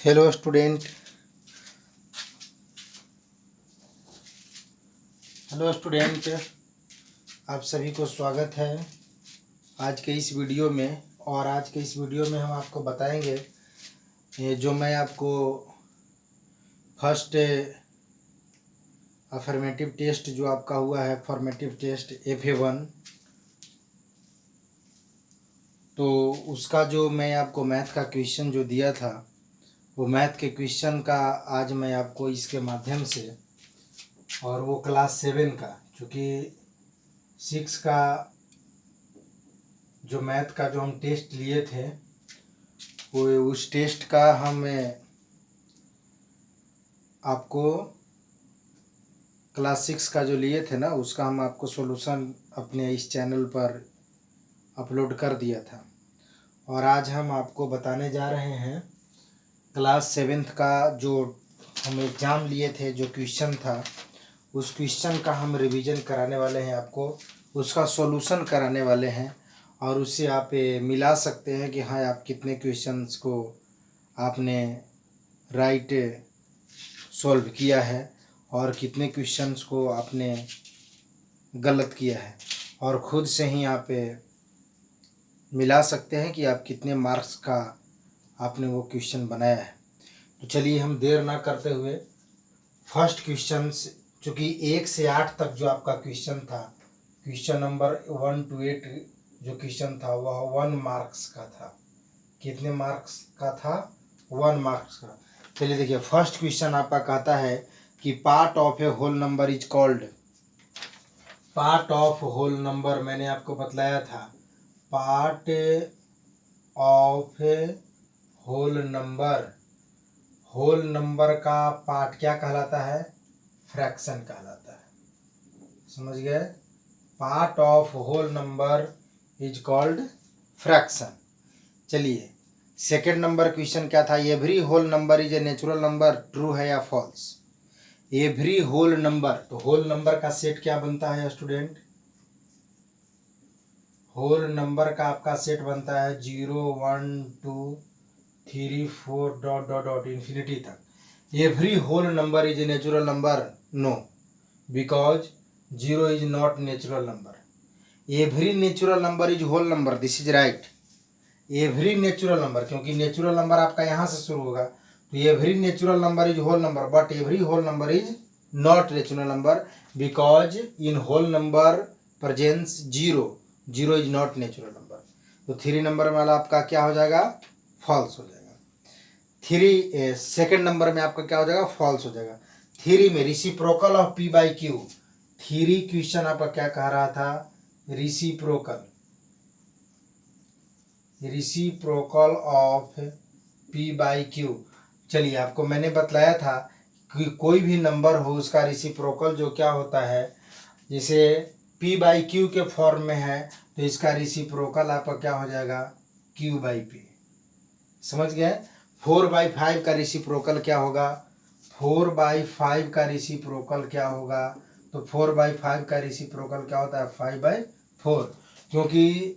Hello student. आप सभी को स्वागत है आज के इस वीडियो में। और आज के इस वीडियो में हम आपको बताएंगे ये जो मैं आपको फर्स्ट अफर्मेटिव टेस्ट जो आपका हुआ है फॉर्मेटिव टेस्ट FA1, तो उसका जो मैं आपको मैथ का क्वेश्चन जो दिया था वो मैथ के क्वेश्चन का आज मैं आपको इसके माध्यम से, और वो क्लास 7 का, चूँकि 6 का जो मैथ का जो हम टेस्ट लिए थे वो उस टेस्ट का हम आपको क्लास 6 का जो लिए थे ना उसका हम आपको सॉल्यूशन अपने इस चैनल पर अपलोड कर दिया था। और आज हम आपको बताने जा रहे हैं क्लास 7 का जो हम एग्ज़ाम लिए थे, जो क्वेश्चन था उस क्वेश्चन का हम रिवीजन कराने वाले हैं, आपको उसका सॉल्यूशन कराने वाले हैं। और उससे आप मिला सकते हैं कि हाँ आप कितने क्वेश्चंस को आपने राइट सॉल्व किया है और कितने क्वेश्चंस को आपने गलत किया है, और ख़ुद से ही आप मिला सकते हैं कि आप कितने मार्क्स का आपने वो क्वेश्चन बनाया है। तो चलिए हम देर ना करते हुए फर्स्ट क्वेश्चन, चूँकि 1 से 8 तक जो आपका क्वेश्चन था, क्वेश्चन नंबर 1 to 8 जो क्वेश्चन था वह 1 मार्क्स का था। कितने मार्क्स का था? 1 मार्क्स का। चलिए देखिए, फर्स्ट क्वेश्चन आपका कहता है कि part of a whole number is called. Part of whole number मैंने आपको बतलाया था, part of a whole number, whole number का पार्ट क्या कहलाता है? फ्रैक्शन कहलाता है। समझ गए? Part of whole number is called fraction. चलिए सेकेंड नंबर क्वेश्चन क्या था? Every whole number is a natural number, true है या फॉल्स? एवरी होल नंबर, तो होल नंबर का सेट क्या बनता है स्टूडेंट? होल नंबर का आपका सेट बनता है 0 1 2 3 4 डॉट डॉट डॉट इन्फिनिटी तक। Every whole number is a natural number? No, because 0 is not natural number. Every natural number is whole number, this is right. Every natural number, क्योंकि natural number आपका यहाँ से शुरू होगा, तो every natural number is whole number, but every whole number is not natural number, because in whole number presence 0, 0 is not natural number. तो 3 number वाला आपका क्या हो जाएगा? फॉल्स हो जाएगा। 3 सेकेंड नंबर में आपका क्या हो जाएगा? फॉल्स हो जाएगा। 3 में रेसिप्रोकल ऑफ P/Q, 3 क्वेश्चन आपका क्या कह रहा था? Reciprocal, reciprocal of P/Q। चलिए आपको मैंने बतलाया था कि कोई भी नंबर हो उसका रेसिप्रोकल जो क्या होता है, जैसे P/Q के फॉर्म में है तो इसका रेसिप्रोकल आपका क्या हो जाएगा? Q/P। समझ गए? 4/5 का रेसिप्रोकल क्या होगा? 4/5 का रेसिप्रोकल क्या होगा? तो 4/5 का रेसिप्रोकल क्या होता है? 5/4। क्योंकि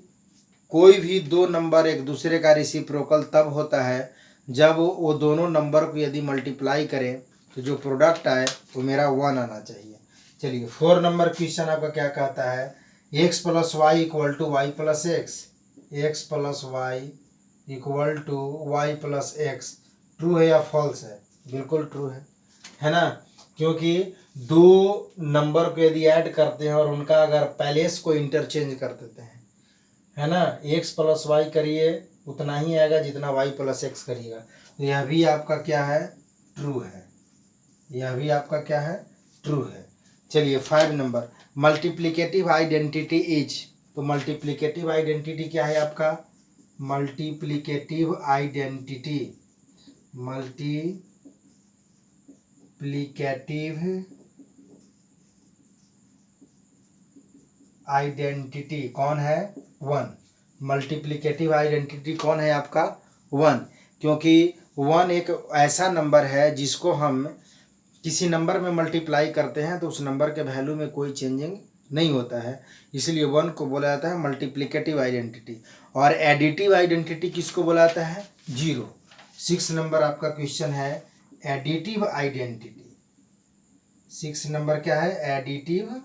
कोई भी दो नंबर एक दूसरे का रेसिप्रोकल तब होता है जब वो दोनों नंबर को यदि मल्टीप्लाई करें तो जो प्रोडक्ट आए वो मेरा 1 आना चाहिए। चलिए 4 नंबर क्वेश्चन आपका क्या कहता है? x + y = y + x, x + y = y + x, true है या फॉल्स है? बिल्कुल ट्रू है ना? क्योंकि दो नंबर को यदि ऐड करते हैं और उनका अगर पैलेस को इंटरचेंज कर देते हैं, है ना, x + y करिए उतना ही आएगा जितना y + x करिएगा, तो यह भी आपका क्या है? ट्रू है। यह भी आपका क्या है? ट्रू है। चलिए 5 नंबर, मल्टीप्लिकेटिव आइडेंटिटी इज, तो मल्टीप्लिकेटिव आइडेंटिटी क्या है आपका? मल्टीप्लिकेटिव आइडेंटिटी, मल्टीप्लिकेटिव आइडेंटिटी कौन है? 1। मल्टीप्लिकेटिव आइडेंटिटी कौन है आपका? 1। क्योंकि 1 एक ऐसा नंबर है जिसको हम किसी नंबर में मल्टीप्लाई करते हैं तो उस नंबर के वैल्यू में कोई चेंजिंग नहीं होता है, इसलिए 1 को बोला जाता है मल्टीप्लिकेटिव आइडेंटिटी। और एडिटिव आइडेंटिटी किसको बोला जाता है? 0। 6 नंबर आपका क्वेश्चन है एडिटिव आइडेंटिटी। 6 नंबर क्या है? Additive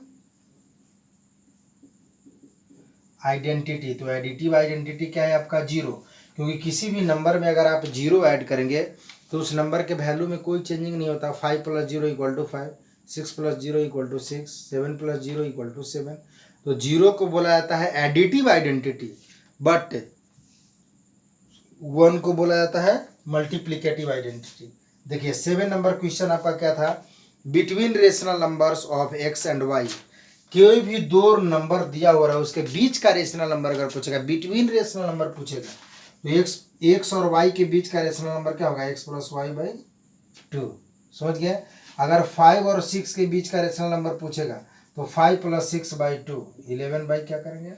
identity. तो एडिटिव आइडेंटिटी क्या है आपका? 0, क्योंकि किसी भी नंबर में अगर आप 0 ऐड करेंगे तो उस नंबर के वैल्यू में कोई चेंजिंग नहीं होता। 5 + 0 = 5, 6 + 0 = 6, 7 + 0 = 7। तो 0 को बोला जाता है एडिटिव आइडेंटिटी, बट 1 को बोला जाता है मल्टीप्लिकेटिव आइडेंटिटी। देखिए 7 नंबर क्वेश्चन आपका क्या था? Between rational numbers of x and y। कोई भी दो नंबर दिया हुआ है उसके बीच का रेशनल नंबर अगर पूछेगा, बिटवीन रेशनल नंबर पूछेगा, तो x और y के बीच का रेशनल नंबर क्या होगा? x + y/2। समझ गए? अगर 5 और 6 के बीच का रेशनल नंबर पूछेगा तो 5 + 6/2, 11 क्या करेंगे?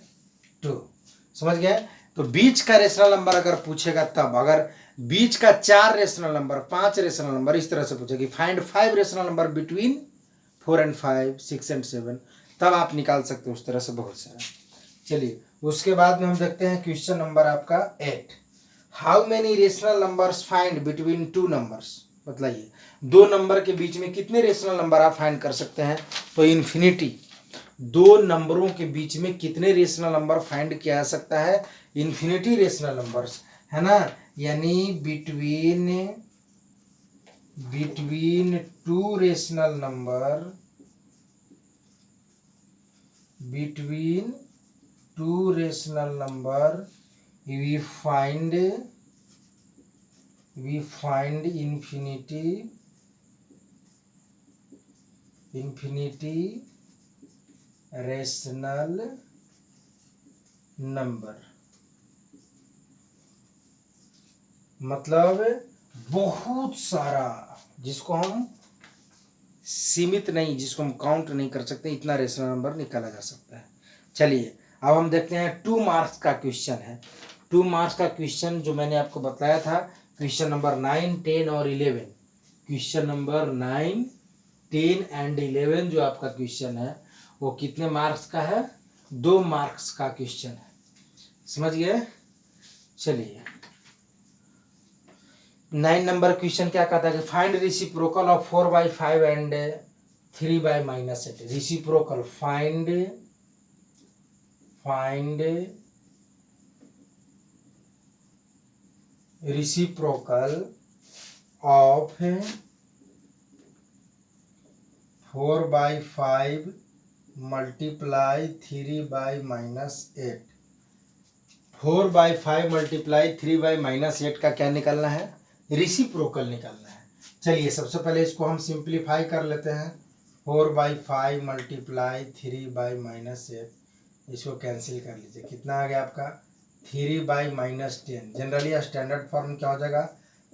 2। समझ गए? तो बीच का रेशनल नंबर अगर पूछेगा तब, अगर बीच का 4 रेशनल नंबर, 5 रेशनल नंबर, इस तरह से पूछेगी find 5 rational number between 4 and 5, 6 and 7, तब आप निकाल सकते हो उस तरह से बहुत सारा। चलिए उसके बाद में हम देखते हैं क्वेश्चन नंबर आपका 8। How many rational numbers find between 2 numbers. बताइए दो नंबर के बीच में कितने रेशनल नंबर आप फाइंड कर सकते हैं? तो इन्फिनिटी। दो नंबरों के बीच में कितने रेशनल नंबर फाइंड किया जा सकता है? इन्फिनिटी रेशनल नंबर्स, है ना। यानी between 2 rational number, between 2 rational number we find infinity rational number। मतलब बहुत सारा, जिसको हम सीमित नहीं, जिसको हम काउंट नहीं कर सकते, इतना रेशनल नंबर निकाला जा सकता है। चलिए अब हम देखते हैं 2 मार्क्स का क्वेश्चन है। 2 मार्क्स का क्वेश्चन जो मैंने आपको बताया था, क्वेश्चन नंबर 9, 10 और 11। क्वेश्चन नंबर 9, 10 एंड 11 जो आपका क्वेश्चन है वो कितने मार्क्स का है? 2 मार्क्स का क्वेश्चन है। समझ गए? चलिए 9 नंबर क्वेश्चन क्या कहता है कि find reciprocal of 4/5 and 3/-8। Reciprocal, find reciprocal of 4/5 multiply 3/-8। 4/5 multiply 3/-8 का क्या निकालना है? रेसिप्रोकल निकालना है। चलिए सबसे पहले इसको हम सिंप्लीफाई कर लेते हैं। 4/5 मल्टीप्लाई 3/-8, इसको कैंसिल कर लीजिए। कितना आ गया आपका? 3/-10। जनरली स्टैंडर्ड फॉर्म क्या हो जाएगा?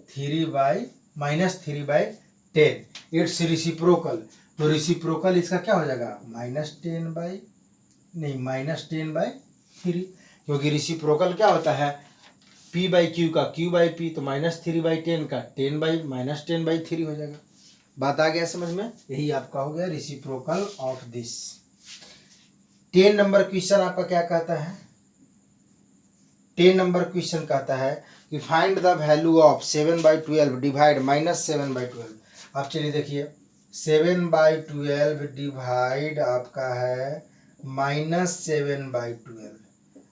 3/-3/10। It's reciprocal. तो रेसिप्रोकल इसका क्या हो जाएगा? -10/3, क्योंकि रेसिप्रोकल क्या होता है? p/q का q/p, तो -3/10 का 10/-10/3 हो जाएगा। बात आ गया समझ में? यही आपका हो गया reciprocal of this. 10 number question आपका क्या कहता है? 10 नंबर क्वेश्चन कहता है कि find the value of 7/12 divide -7/12। आप चलिए देखिए 7/12 डिवाइड आपका है -7/12।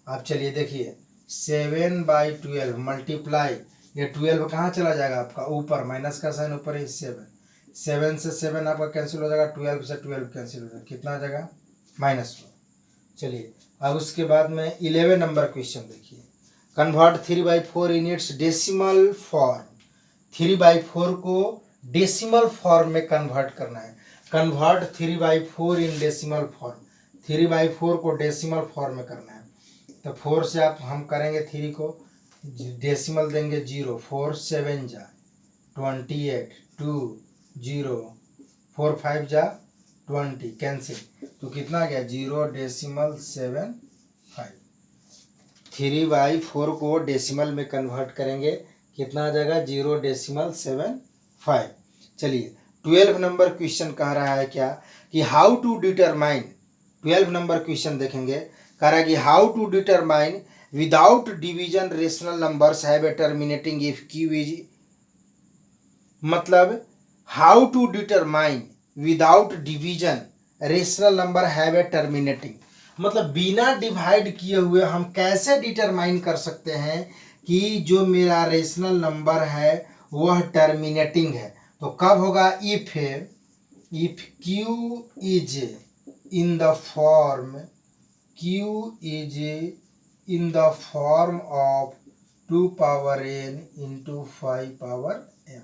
आप चलिए देखिए 7/12 मल्टीप्लाई, ये 12 कहाँ चला जाएगा आपका? ऊपर, माइनस का साइन ऊपर है। 7 से 7 आपका कैंसिल हो जाएगा, 12 से 12 कैंसिल हो जाएगा, कितना आ जाएगा? -4। चलिए अब उसके बाद में 11 नंबर क्वेश्चन देखिए। Convert 3/4 in its decimal form. 3/4 को डेसिमल फॉर्म में कन्वर्ट करना है। Convert 3/4 in decimal form. 3/4 को डेसिमल फॉर्म में करना है। तो 4 से आप हम करेंगे 3 को डेसिमल देंगे 0, 4 7 जा 28, 2 0, 4 5 जा 20, कैंसिल, तो कितना आ गया? 0.75। 3/4 को डेसिमल में कन्वर्ट करेंगे, कितना आ जाएगा? 0.75। चलिए 12 नंबर क्वेश्चन कह रहा है क्या कि how to determine. 12 number question देखेंगे, कह रहा है कि how to determine without division rational numbers have a terminating if q is मतलब how to determine without division rational number have a terminating, मतलब बिना डिवाइड किए हुए हम कैसे डिटरमाइन कर सकते हैं कि जो मेरा रेशनल नंबर है वह टर्मिनेटिंग है। तो कब होगा, if q is in the form of 2 power n into 5 power m।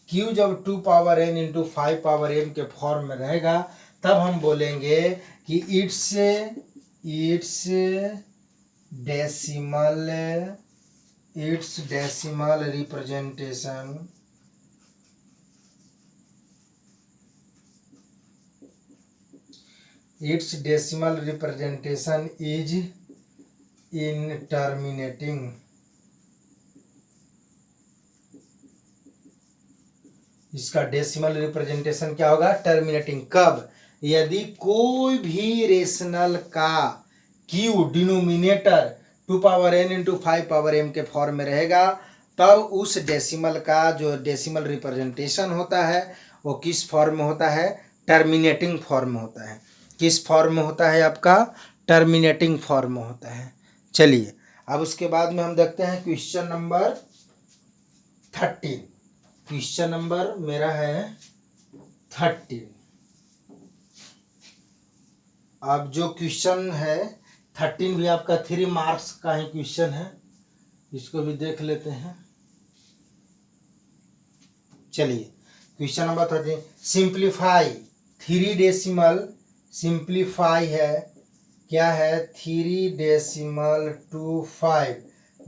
q जब 2 power n into 5 power m के फॉर्म में रहेगा तब हम बोलेंगे कि it's decimal representation is in terminating. इसका डेसिमल रिप्रेजेंटेशन क्या होगा, टर्मिनेटिंग। कब, यदि कोई भी रेशनल का Q denominator 2 power n into 5 power m के फॉर्म में रहेगा तब उस डेसिमल का जो डेसिमल रिप्रेजेंटेशन होता है वो किस फॉर्म में होता है, टर्मिनेटिंग फॉर्म में होता है। किस फॉर्म में होता है आपका, टर्मिनेटिंग फॉर्म में होता है। चलिए अब उसके बाद में हम देखते हैं क्वेश्चन नंबर 13। क्वेश्चन नंबर मेरा है 13। अब जो क्वेश्चन है 13 भी आपका 3 मार्क्स का ही क्वेश्चन है, इसको भी देख लेते हैं। चलिए question number 13, simplify 3 decimal, simplify है क्या है 3 डेसिमल 25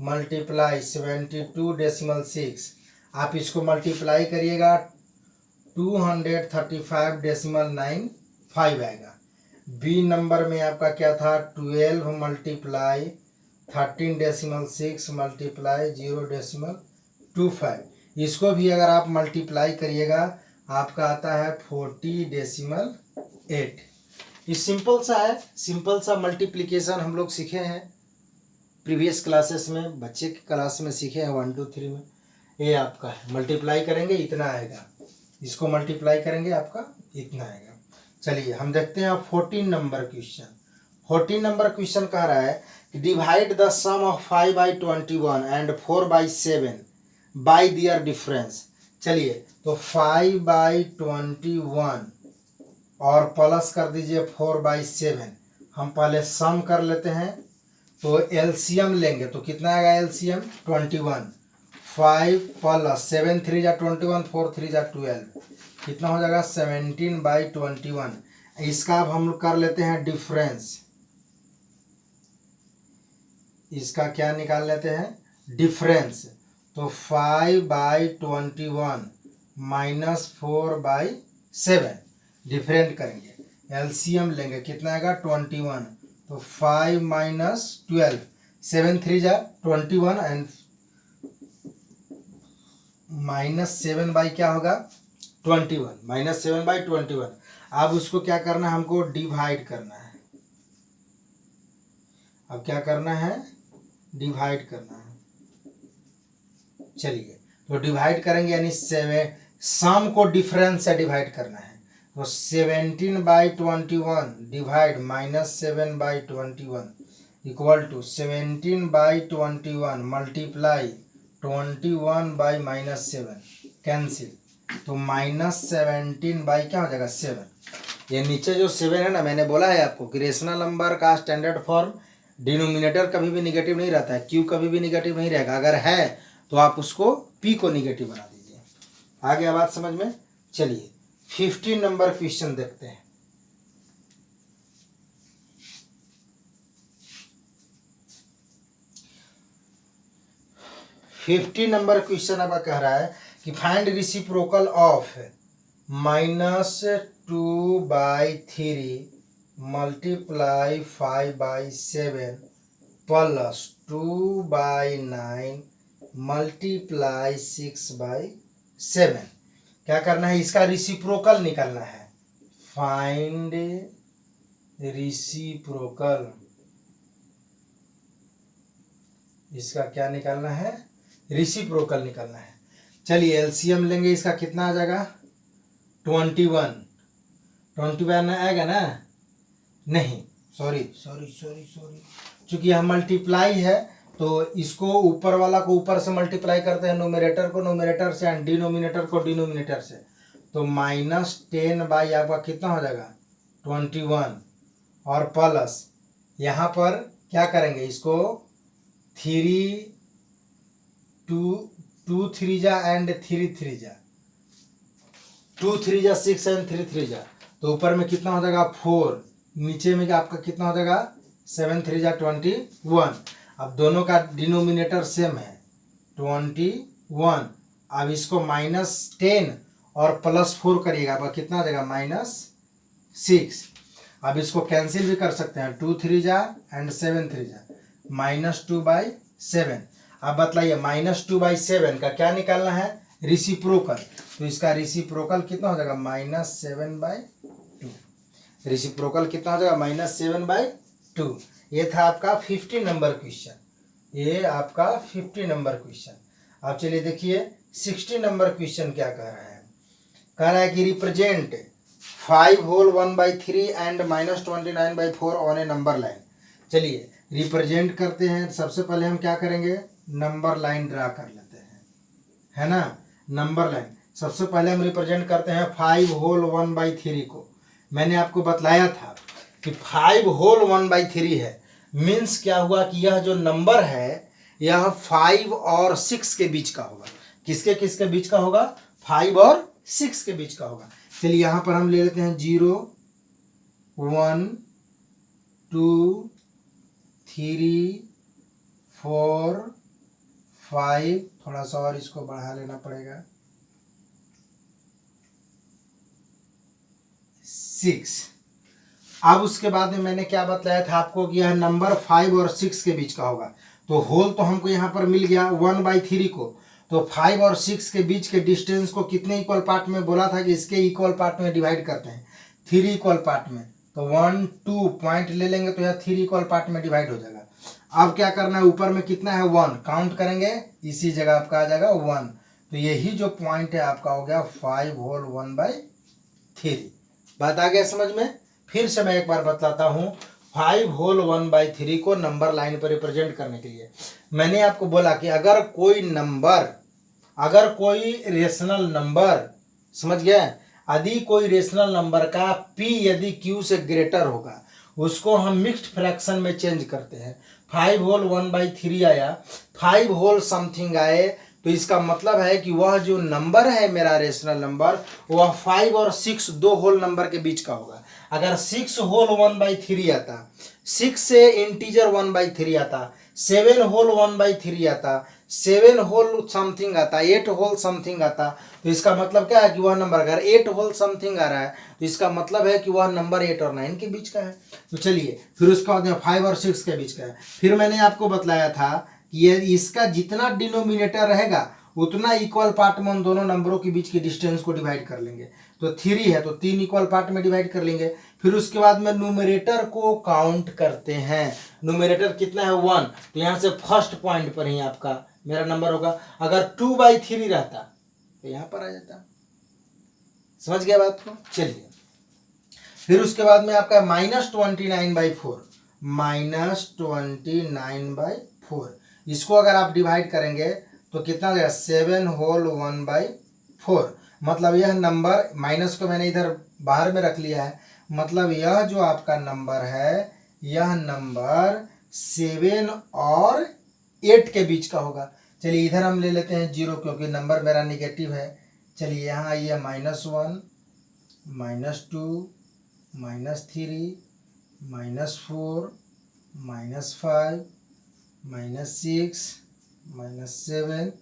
मल्टीप्लाई 72 डेसिमल 6। आप इसको मल्टीप्लाई करिएगा 235 डेसिमल 95 आएगा। बी नंबर में आपका क्या था 12 मल्टीप्लाई 13 डेसिमल 6 मल्टीप्लाई 0 डेसिमल 25। इसको भी अगर आप मल्टीप्लाई करिएगा आपका आता है 40 डेसिमल 8। ये सिंपल सा है, सिंपल सा मल्टीप्लिकेशन हम लोग सीखे हैं प्रीवियस क्लासेस में, बच्चे की क्लास में सीखे हैं 1 2 3 में। ये आपका है, मल्टीप्लाई करेंगे इतना आएगा, इसको मल्टीप्लाई करेंगे आपका इतना आएगा। चलिए हम देखते हैं 14 नंबर क्वेश्चन। 14 नंबर क्वेश्चन कह रहा है divide the sum of 5/21 and 4/7 by their difference. चलिए तो 5/21 और प्लस कर दीजिए 4/7। हम पहले सम कर लेते हैं तो एलसीएम लेंगे तो कितना आएगा एलसीएम 21। 5 प्लस 7 3 जा 21, 4 3 जा 12, कितना हो जाएगा 17/21। इसका अब हम लोग कर लेते हैं डिफरेंस, इसका क्या निकाल लेते हैं डिफरेंस। तो 5/21 माइनस 4/7 डिफरेंट करेंगे, एलसीएम लेंगे कितना आएगा 21। तो 5 माइनस 12, 7 3 जा 21 एंड माइनस 7 बाई क्या होगा 21, माइनस 7/21। अब उसको क्या करना है, हमको डिवाइड करना है। अब क्या करना है, डिवाइड करना है। चलिए तो डिवाइड करेंगे यानी 7, सम को डिफरेंस से डिवाइड करना है। तो 17/21 divide minus 7/21 equal to 17/21 multiply 21/-7 cancel. तो -17 बाई क्या हो जाएगा 7। ये नीचे जो 7 है ना, मैंने बोला है आपको कि रेशनल नंबर का स्टैंडर्ड फॉर्म डिनोमिनेटर कभी भी निगेटिव नहीं रहता है, क्यू कभी भी निगेटिव नहीं रहेगा। अगर है तो आप उसको पी को निगेटिव बना दीजिए। आ गया बात समझ में। चलिए 15 नंबर क्वेश्चन देखते हैं। फिफ्टी नंबर क्वेश्चन अब कह रहा है कि find reciprocal of -2/3 multiply 5/7 plus 2/9 multiply 6/7। क्या करना है, इसका रेसिप्रोकल निकालना है। फाइंड रेसिप्रोकल, इसका क्या निकालना है, रेसिप्रोकल निकालना है। चलिए एलसीएम लेंगे, इसका कितना आ जाएगा 21। 21 आएगा ना, नहीं सॉरी, चूंकि यह मल्टीप्लाई है तो इसको ऊपर वाला को ऊपर से मल्टीप्लाई करते हैं, न्यूमरेटर को न्यूमरेटर से एंड डिनोमिनेटर को डिनोमिनेटर से। तो -10 बाई आपका कितना हो जाएगा 21, और प्लस यहाँ पर क्या करेंगे, इसको 2 3 जा एंड 3 3 जा, 2 3 जा 6 एंड 3 3 जा, तो ऊपर में कितना हो जाएगा 4, नीचे में आपका कितना हो जाएगा 7 3 जा 21। अब दोनों का डिनोमिनेटर सेम है 21। अब इसको -10 और +4 करिएगा, अब कितना आ जाएगा -6। अब इसको कैंसिल भी कर सकते हैं, 2 3 जा एंड 7 3 जा, -2/7। अब बतलाइए -2/7 का क्या निकालना है, रिसिप्रोकल। तो इसका रिसिप्रोकल कितना हो जाएगा -7/2। रिसिप्रोकल कितना हो जाएगा -7/2। ये था आपका 50 नंबर क्वेश्चन, ये आपका 50 नंबर क्वेश्चन। अब चलिए देखिए 60 नंबर क्वेश्चन क्या कह रहा है। कह रहा है कि represent 5 whole 1/3 and -29/4 on a number line. चलिए रिप्रेजेंट करते हैं। सबसे पहले हम क्या करेंगे, नंबर लाइन ड्रा कर लेते हैं, है ना। नंबर लाइन सबसे पहले हम रिप्रेजेंट करते हैं 5 होल 1/3 को। मैंने आपको बतलाया था कि 5 होल 1/3 है, मीन्स क्या हुआ कि यह जो नंबर है यह 5 और 6 के बीच का होगा। किसके किसके बीच का होगा, 5 और 6 के बीच का होगा। चलिए यहाँ पर हम ले लेते हैं 0 1 2 3 4 5, थोड़ा सा और इसको बढ़ा लेना पड़ेगा, 6। अब उसके बाद में मैंने क्या बतलाया था आपको कि यह नंबर 5 और 6 के बीच का होगा। तो होल तो हमको यहाँ पर मिल गया 1/3 को, तो 5 और 6 के बीच के डिस्टेंस को कितने इक्वल पार्ट में बोला था कि इसके इक्वल पार्ट में डिवाइड करते हैं, 3 इक्वल पार्ट में। तो 1 2 पॉइंट ले लेंगे तो यह 3 इक्वल पार्ट में डिवाइड हो जाएगा। अब क्या करना है, ऊपर में कितना है 1, काउंट करेंगे इसी जगह आपका आ जाएगा 1। तो यही जो पॉइंट है आपका हो गया 5 होल 1/3। बात आ गया समझ में। फिर से मैं एक बार बतलाता हूँ, 5 होल 1/3 को नंबर लाइन पर रिप्रेजेंट करने के लिए मैंने आपको बोला कि अगर कोई रेशनल नंबर, समझ गया, यदि कोई रेशनल नंबर का p यदि q से ग्रेटर होगा उसको हम मिक्स्ड फ्रैक्शन में चेंज करते हैं। 5 होल 1/3 आया, 5 होल समथिंग आए, तो इसका मतलब है कि वह जो नंबर है मेरा रेशनल नंबर वह 5 और 6 दो होल नंबर के बीच का होगा। अगर 6 होल 1/3 आता, 6 से इंटीजर 1/3 आता, 7 होल 1/3 आता, 7 होल समथिंग आता, 8 होल समथिंग आता, तो इसका मतलब क्या है कि वह नंबर, अगर 8 होल समथिंग आ रहा है तो इसका मतलब है कि वह नंबर 8 और 9 के बीच का है। तो चलिए फिर उसका बाद 5 और 6 के बीच का है। फिर मैंने आपको बतलाया था कि ये इसका जितना डिनोमिनेटर रहेगा उतना इक्वल पार्ट में उन दोनों नंबरों के बीच के डिस्टेंस को डिवाइड कर लेंगे। तो 3 है तो 3 इक्वल पार्ट में डिवाइड कर लेंगे। फिर उसके बाद में न्यूमरेटर को काउंट करते हैं। न्यूमरेटर कितना है 1, तो यहाँ से फर्स्ट पॉइंट पर ही आपका मेरा नंबर होगा। अगर 2/3 रहता तो यहाँ पर आ जाता। समझ गया बात को। चलिए फिर उसके बाद में आपका -29/4, -29/4, इसको अगर आप डिवाइड करेंगे तो कितना हो जाएगा 7 होल 1/4। मतलब यह नंबर, माइनस को मैंने इधर बाहर में रख लिया है, मतलब यह जो आपका नंबर है यह नंबर 7 और 8 के बीच का होगा। चलिए इधर हम ले लेते हैं 0 क्योंकि नंबर मेरा निगेटिव है। चलिए यहाँ आइए -1 -2 -3 -4 -5 -6 -7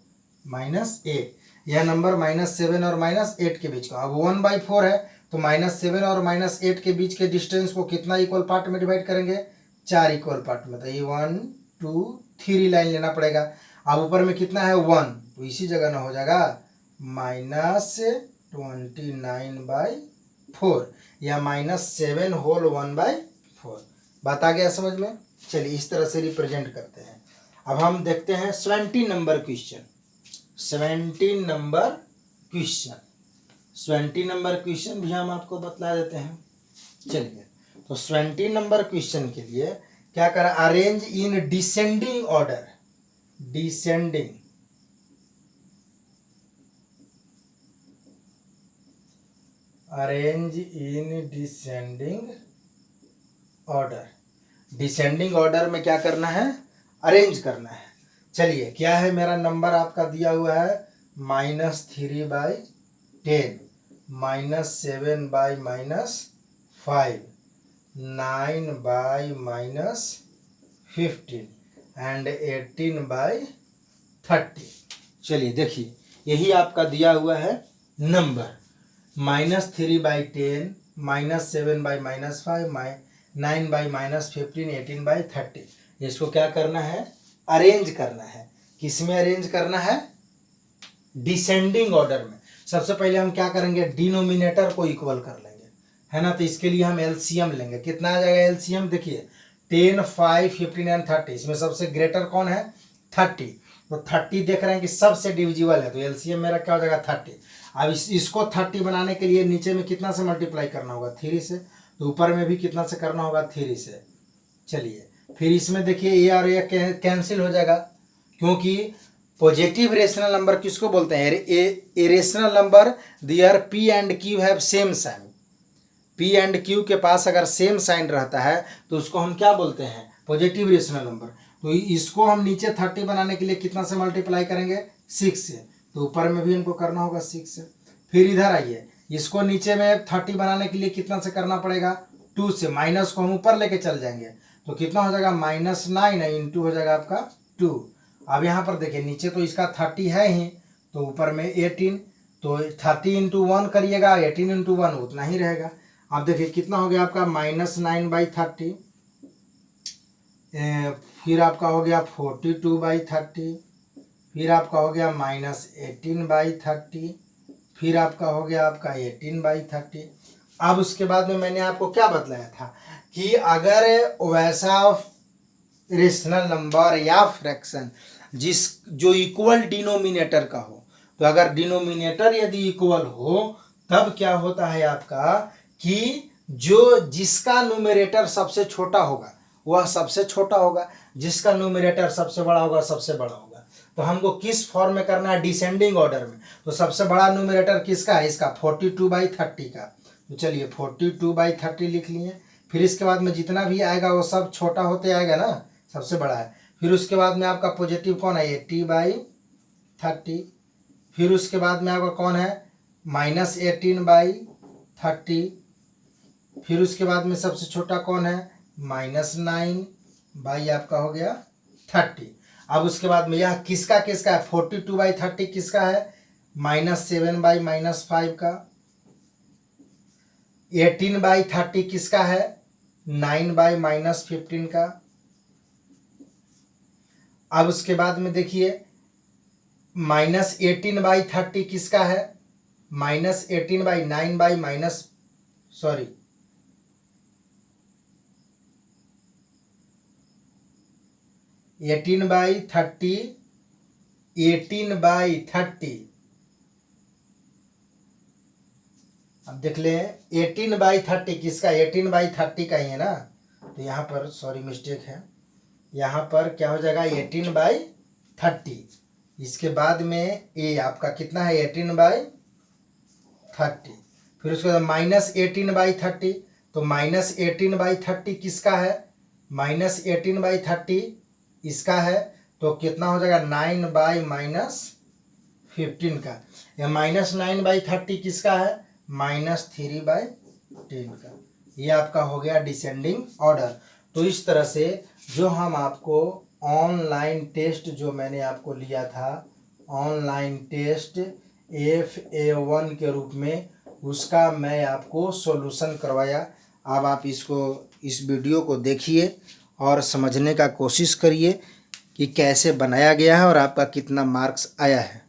-8, यह नंबर -7 और -8 के बीच का। अब 1/4 है तो -7 और -8 के बीच के डिस्टेंस को कितना इक्वल पार्ट में डिवाइड करेंगे, 4 इक्वल पार्ट में। तो ये 1 2 3 लाइन लेना पड़ेगा। अब ऊपर में कितना है 1, तो इसी जगह ना हो जाएगा -29/4 या -7 होल 1/4। बात आ गया समझ में। चलिए इस तरह से रिप्रेजेंट करते हैं। अब हम देखते हैं 70 number question. 17 number question. 20 number question भी हम आपको बतला देते हैं। चलिए, तो 20 नंबर क्वेश्चन के लिए क्या करें, arrange in descending order, descending arrange in descending order. Descending order में क्या करना है, अरेंज करना है। चलिए, क्या है, मेरा नंबर आपका दिया हुआ है -3/10, -7/-5, 9/-15 एंड 18/30। चलिए देखिए, यही आपका दिया हुआ है नंबर, -3/10, -7/-5, 9/-15, 18/30। इसको क्या करना है, अरेंज करना है। किस में अरेंज करना है, डिसेंडिंग ऑर्डर में। सबसे पहले हम क्या करेंगे, डिनोमिनेटर को इक्वल कर लेंगे, है ना। तो इसके लिए हम एलसीएम लेंगे। कितना आ जाएगा एलसीएम, देखिए 10, 5, 15 एंड 30। इसमें सबसे ग्रेटर कौन है, 30। तो 30 देख रहे हैं कि सबसे डिविजिबल है, तो एलसीएम मेरा क्या हो जाएगा 30। अब इसको 30 बनाने के लिए नीचे में कितना से मल्टीप्लाई करना होगा, 3 से। तो ऊपर में भी कितना से करना होगा, 3 से। चलिए, फिर इसमें देखिए ये और ये कैंसिल हो जाएगा, क्योंकि पॉजिटिव रेशनल नंबर किसको बोलते हैं, irrational number there P and Q have same sign. P and Q के पास अगर सेम साइन रहता है तो उसको हम क्या बोलते हैं, पॉजिटिव रेशनल नंबर। तो इसको हम नीचे 30 बनाने के लिए कितना से मल्टीप्लाई करेंगे, 6 से। तो ऊपर में भी हमको करना होगा 6 से। फिर इधर आइए, इसको नीचे में 30 बनाने के लिए कितना से करना पड़ेगा, 2 से। माइनस को हम ऊपर लेके चल जाएंगे, तो कितना हो जाएगा, -9 इंटू हो जाएगा आपका 2। अब यहाँ पर देखिए, नीचे तो इसका 30 है ही, तो ऊपर में 18। तो 30 इंटू 1 करिएगा, 18 इंटू 1 उतना ही रहेगा। अब देखिए कितना हो गया आपका, -9/30, फिर आपका हो गया 42/30, फिर आपका हो गया -18/30, फिर आपका हो गया आपका 18/30। अब उसके बाद में मैंने आपको क्या बतलाया था कि अगर वैसा रेशनल नंबर या फ्रैक्शन जो इक्वल डिनोमिनेटर का हो, तो अगर डिनोमिनेटर यदि इक्वल हो तब क्या होता है आपका कि जिसका न्यूमरेटर सबसे छोटा होगा वह सबसे छोटा होगा, जिसका न्यूमरेटर सबसे बड़ा होगा सबसे बड़ा होगा। तो हमको किस फॉर्म में करना है, डिसेंडिंग ऑर्डर में। तो सबसे बड़ा न्यूमरेटर किसका है, इसका 42/30 का। तो चलिए 42/30 लिख लिए। फिर इसके बाद में जितना भी आएगा वो सब छोटा होते आएगा ना, सबसे बड़ा है। फिर उसके बाद में आपका पॉजिटिव कौन है, 80/30। फिर उसके बाद में आपका कौन है, -18/30। फिर उसके बाद में सबसे छोटा कौन है, -9 आपका हो गया 30। अब उसके बाद में यह किसका किसका है, 42/30 किसका है, -7/-5 का। 18/30 किसका है, 9/-15 का। अब उसके बाद में देखिए -18/30 किसका है, -18/9 सॉरी 18/30, 18/30। अब देख लें 18/30 किसका, 18/30 का ही है ना। तो यहाँ पर सॉरी मिस्टेक है, यहाँ पर क्या हो जाएगा 18/30। इसके बाद में ये आपका कितना है 18/30। फिर उसके बाद -18/30, तो -18/30 किसका है, -18/30 इसका है। तो कितना हो जाएगा 9/-15 का। या -9/30 किसका है, -3/10 का। ये आपका हो गया डिसेंडिंग ऑर्डर। तो इस तरह से जो हम आपको ऑनलाइन टेस्ट जो मैंने आपको लिया था, ऑनलाइन टेस्ट FA1 के रूप में, उसका मैं आपको सॉल्यूशन करवाया। अब आप इस वीडियो को देखिए और समझने का कोशिश करिए कि कैसे बनाया गया है और आपका कितना मार्क्स आया है।